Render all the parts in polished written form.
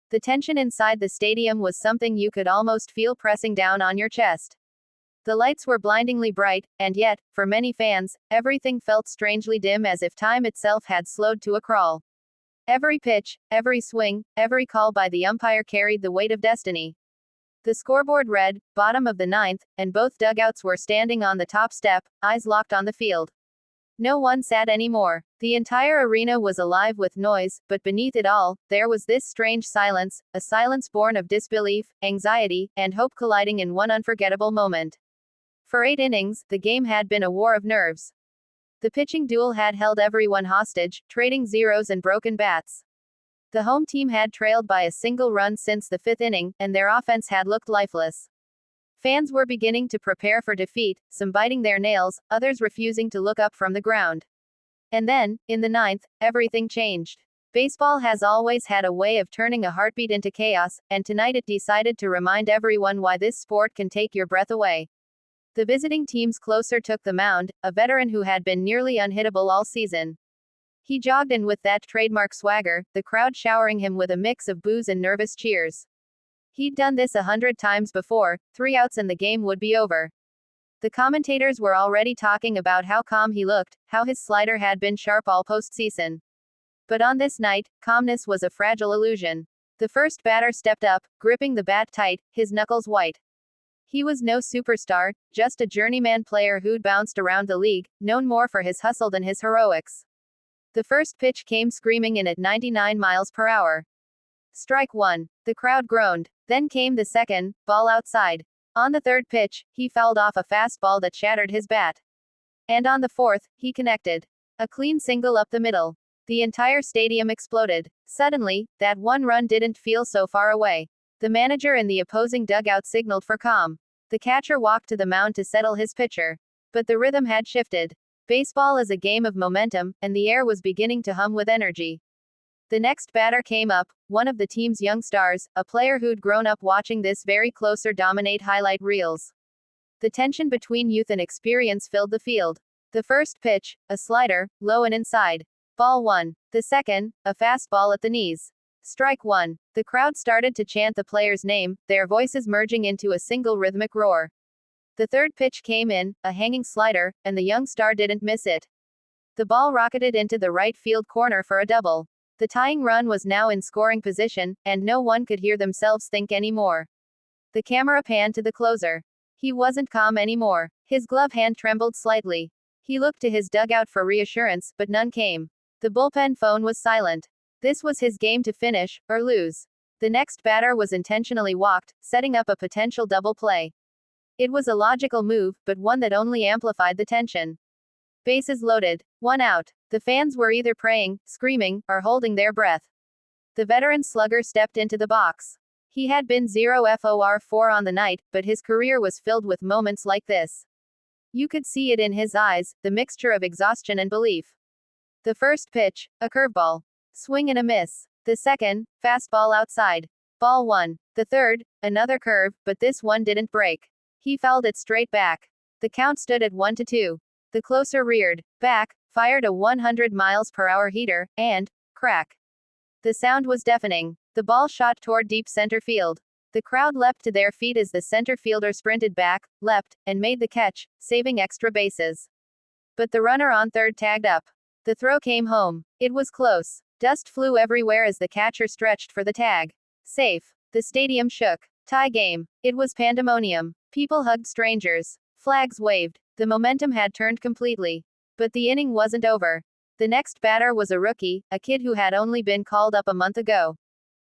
The tension inside the stadium was something you could almost feel pressing down on your chest. The lights were blindingly bright, and yet, for many fans, everything felt strangely dim, as if time itself had slowed to a crawl. Every pitch, every swing, every call by the umpire carried the weight of destiny. The scoreboard read, bottom of the ninth, and both dugouts were standing on the top step, eyes locked on the field. No one sat anymore. The entire arena was alive with noise, but beneath it all, there was this strange silence, a silence born of disbelief, anxiety, and hope colliding in one unforgettable moment. For 8 innings, the game had been a war of nerves. The pitching duel had held everyone hostage, trading zeros and broken bats. The home team had trailed by a single run since the 5th inning, and their offense had looked lifeless. Fans were beginning to prepare for defeat, some biting their nails, others refusing to look up from the ground. And then, in the 9th, everything changed. Baseball has always had a way of turning a heartbeat into chaos, and tonight it decided to remind everyone why this sport can take your breath away. The visiting team's closer took the mound, a veteran who had been nearly unhittable all season. He jogged in with that trademark swagger, the crowd showering him with a mix of boos and nervous cheers. He'd done this 100 times before, 3 outs and the game would be over. The commentators were already talking about how calm he looked, how his slider had been sharp all postseason. But on this night, calmness was a fragile illusion. The first batter stepped up, gripping the bat tight, his knuckles white. He was no superstar, just a journeyman player who'd bounced around the league, known more for his hustle than his heroics. The first pitch came screaming in at 99 miles per hour. Strike 1. The crowd groaned. Then came the second, ball outside. On the third pitch, he fouled off a fastball that shattered his bat. And on the fourth, he connected. A clean single up the middle. The entire stadium exploded. Suddenly, that one run didn't feel so far away. The manager in the opposing dugout signaled for calm. The catcher walked to the mound to settle his pitcher. But the rhythm had shifted. Baseball is a game of momentum, and the air was beginning to hum with energy. The next batter came up, one of the team's young stars, a player who'd grown up watching this very closer dominate highlight reels. The tension between youth and experience filled the field. The first pitch, a slider, low and inside. Ball 1. The second, a fastball at the knees. Strike 1. The crowd started to chant the player's name, their voices merging into a single rhythmic roar. The third pitch came in, a hanging slider, and the young star didn't miss it. The ball rocketed into the right field corner for a double. The tying run was now in scoring position, and no one could hear themselves think anymore. The camera panned to the closer. He wasn't calm anymore. His glove hand trembled slightly. He looked to his dugout for reassurance, but none came. The bullpen phone was silent. This was his game to finish, or lose. The next batter was intentionally walked, setting up a potential double play. It was a logical move, but one that only amplified the tension. Bases loaded. 1 out. The fans were either praying, screaming, or holding their breath. The veteran slugger stepped into the box. He had been 0 for 4 on the night, but his career was filled with moments like this. You could see it in his eyes, the mixture of exhaustion and belief. The first pitch, a curveball. Swing and a miss. The second, fastball outside. Ball 1. The third, another curve, but this one didn't break. He fouled it straight back. The count stood at 1-2. The closer reared back, fired a 100 miles per hour heater, and crack. The sound was deafening. The ball shot toward deep center field. The crowd leapt to their feet as the center fielder sprinted back, leapt, and made the catch, saving extra bases. But the runner on third tagged up. The throw came home. It was close. Dust flew everywhere as the catcher stretched for the tag. Safe. The stadium shook. Tie game. It was pandemonium. People hugged strangers. Flags waved. The momentum had turned completely. But the inning wasn't over. The next batter was a rookie, a kid who had only been called up a month ago.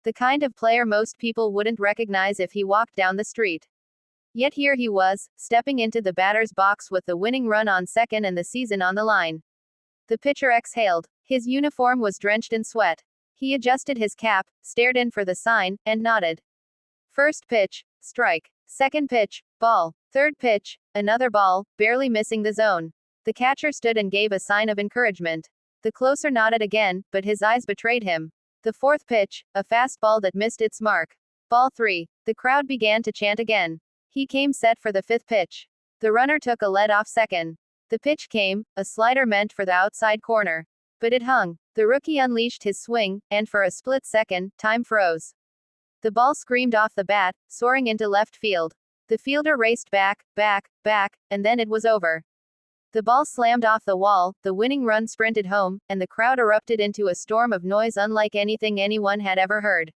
The kind of player most people wouldn't recognize if he walked down the street. Yet here he was, stepping into the batter's box with the winning run on second and the season on the line. The pitcher exhaled. His uniform was drenched in sweat. He adjusted his cap, stared in for the sign, and nodded. First pitch, strike. Second pitch, ball. Third pitch, another ball, barely missing the zone. The catcher stood and gave a sign of encouragement. The closer nodded again, but his eyes betrayed him. The fourth pitch, a fastball that missed its mark. Ball 3. The crowd began to chant again. He came set for the fifth pitch. The runner took a lead off second. The pitch came, a slider meant for the outside corner. But it hung. The rookie unleashed his swing, and for a split second, time froze. The ball screamed off the bat, soaring into left field. The fielder raced back, and then it was over. The ball slammed off the wall, the winning run sprinted home, and the crowd erupted into a storm of noise unlike anything anyone had ever heard.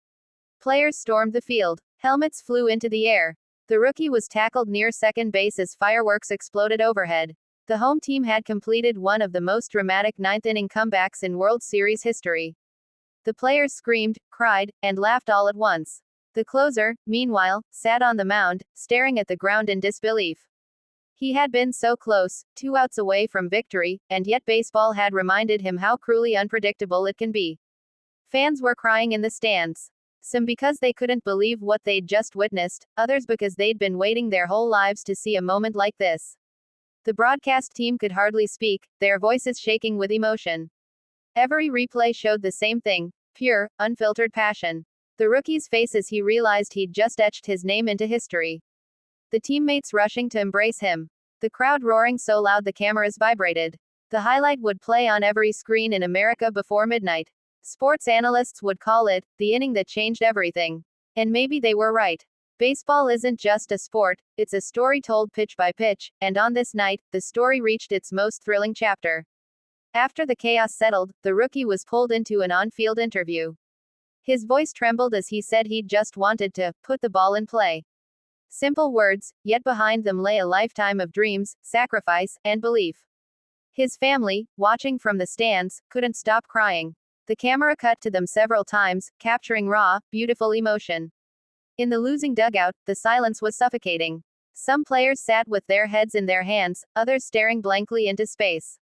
Players stormed the field. Helmets flew into the air. The rookie was tackled near second base as fireworks exploded overhead. The home team had completed one of the most dramatic ninth-inning comebacks in World Series history. The players screamed, cried, and laughed all at once. The closer, meanwhile, sat on the mound, staring at the ground in disbelief. He had been so close, 2 outs away from victory, and yet baseball had reminded him how cruelly unpredictable it can be. Fans were crying in the stands. Some because they couldn't believe what they'd just witnessed, others because they'd been waiting their whole lives to see a moment like this. The broadcast team could hardly speak, their voices shaking with emotion. Every replay showed the same thing: pure, unfiltered passion. The rookie's face as he realized he'd just etched his name into history. The teammates rushing to embrace him. The crowd roaring so loud the cameras vibrated. The highlight would play on every screen in America before midnight. Sports analysts would call it the inning that changed everything. And maybe they were right. Baseball isn't just a sport, it's a story told pitch by pitch, and on this night, the story reached its most thrilling chapter. After the chaos settled, the rookie was pulled into an on-field interview. His voice trembled as he said he'd just wanted to put the ball in play. Simple words, yet behind them lay a lifetime of dreams, sacrifice, and belief. His family, watching from the stands, couldn't stop crying. The camera cut to them several times, capturing raw, beautiful emotion. In the losing dugout, the silence was suffocating. Some players sat with their heads in their hands, others staring blankly into space.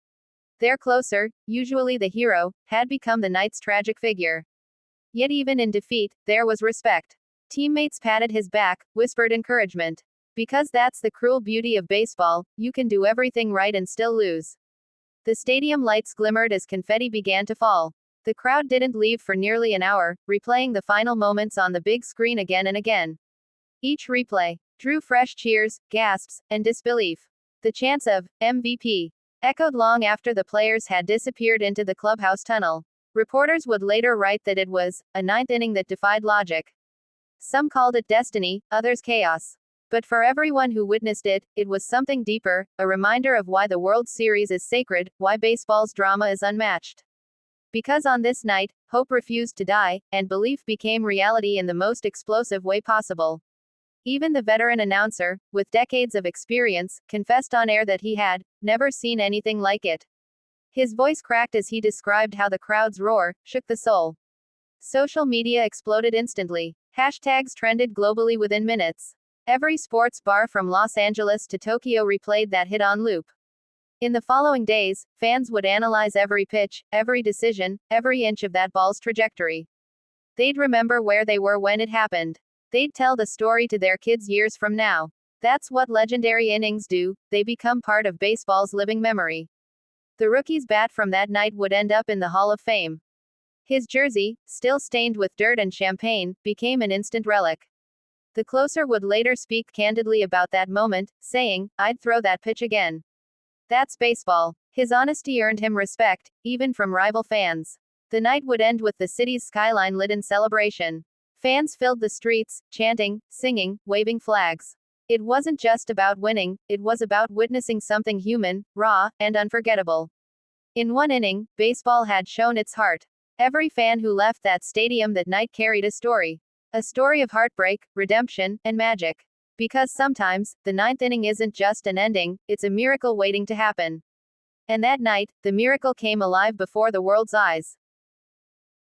Their closer, usually the hero, had become the night's tragic figure. Yet even in defeat, there was respect. Teammates patted his back, whispered encouragement. Because that's the cruel beauty of baseball, you can do everything right and still lose. The stadium lights glimmered as confetti began to fall. The crowd didn't leave for nearly an hour, replaying the final moments on the big screen again and again. Each replay drew fresh cheers, gasps, and disbelief. The chants of MVP echoed long after the players had disappeared into the clubhouse tunnel. Reporters would later write that it was a ninth inning that defied logic. Some called it destiny, others chaos. But for everyone who witnessed it, it was something deeper, a reminder of why the World Series is sacred, why baseball's drama is unmatched. Because on this night, hope refused to die, and belief became reality in the most explosive way possible. Even the veteran announcer, with decades of experience, confessed on air that he had never seen anything like it. His voice cracked as he described how the crowd's roar shook the soul. Social media exploded instantly. Hashtags trended globally within minutes. Every sports bar from Los Angeles to Tokyo replayed that hit on loop. In the following days, fans would analyze every pitch, every decision, every inch of that ball's trajectory. They'd remember where they were when it happened. They'd tell the story to their kids years from now. That's what legendary innings do, they become part of baseball's living memory. The rookie's bat from that night would end up in the Hall of Fame. His jersey, still stained with dirt and champagne, became an instant relic. The closer would later speak candidly about that moment, saying, "I'd throw that pitch again." That's baseball. His honesty earned him respect, even from rival fans. The night would end with the city's skyline lit in celebration. Fans filled the streets, chanting, singing, waving flags. It wasn't just about winning, it was about witnessing something human, raw, and unforgettable. In one inning, baseball had shown its heart. Every fan who left that stadium that night carried a story. A story of heartbreak, redemption, and magic. Because sometimes, the ninth inning isn't just an ending, it's a miracle waiting to happen. And that night, the miracle came alive before the world's eyes.